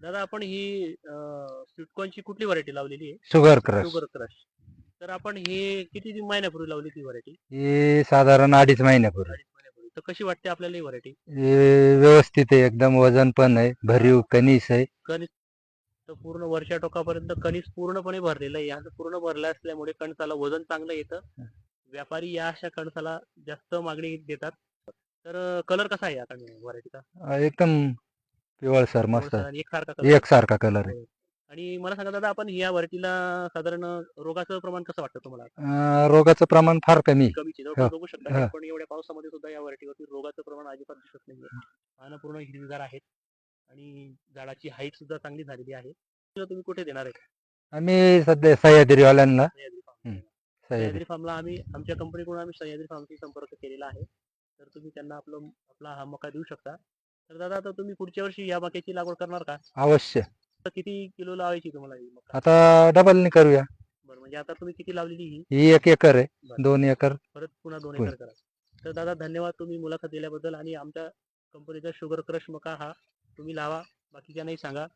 दादा आपण ही स्वीटकॉर्नची कुठली व्हरायटी लावलेली आहे? Sugar crush sugar crush. तर आपण हे किती महिन्यापूर्वी लावली ती व्हरायटी? ही साधारण 2.5 महिन्यापूर्वी. 2.5 महिन्यापूर्वी. तर कशी वाटते आपल्याला ही व्हरायटी? हे व्यवस्थित आहे, एकदम वजन पण आहे, भरीव कणीस आहे. कणीस तर पूर्ण वरच्या टोकापर्यंत कणीस पूर्णपणे भरलेलं आहे. असं पूर्ण भरलं असल्यामुळे कणसाला वजन चांगलं येतं. व्यापारी या अशा कणसाला जास्त मागणी देतात. तर कलर कसा आहे आता व्हरायटीचा? एकदम पिवळसर मस्त आणि एकसारखा कलर आहे. एकसारखा कलर आहे. हो. आणि मला सांगा दादा आपण या व्हरायटीला साधारण रोगाचं प्रमाण कसं वाटतं तुम्हाला? रोगाचं प्रमाण फार कमी आहे. कमीच आहे. हो, जवळपास बघू शकता की हो. आपण एवढ्या पावसामध्ये सुद्धा या व्हरायटीवरती रोगाचं प्रमाण अजिबात दिसत नाहीये. पानं पूर्ण हिरवीगार आहेत आणि झाडाची हाईट सुद्धा चांगली झालेली आहे. तर तुम्ही कुठे देणार आहे? आम्ही सध्या सह्याद्रीवाल्यांना सह्याद्री फार्म. सह्याद्री सह्याद्री फार्मला आम्ही आमच्या कंपनीकडून आम्ही सह्याद्री फार्मशी संपर्क केलेला आहे. तर तुम्ही त्यांना आपला हा मका देऊ शकता. तर दादा आता तुम्ही पुढच्या वर्षी या मक्याची लागवड करणार का? अवश्य. तर किती किलो लावायची तुम्हाला ही मका? आता डबलनी करूया. बरं, म्हणजे आता तुम्ही किती लावलेली ही? ही 1 एकर आहे. बरं. 2 एकर परत पुन्हा 2 होईल. एकर करा. तर दादा धन्यवाद तुम्ही मुलाखत दिल्याबद्दल आणि आमच्या कंपनीचा शुगर क्रश मका हा तुम्ही लावा. बाकीच्यांनाही सांगा.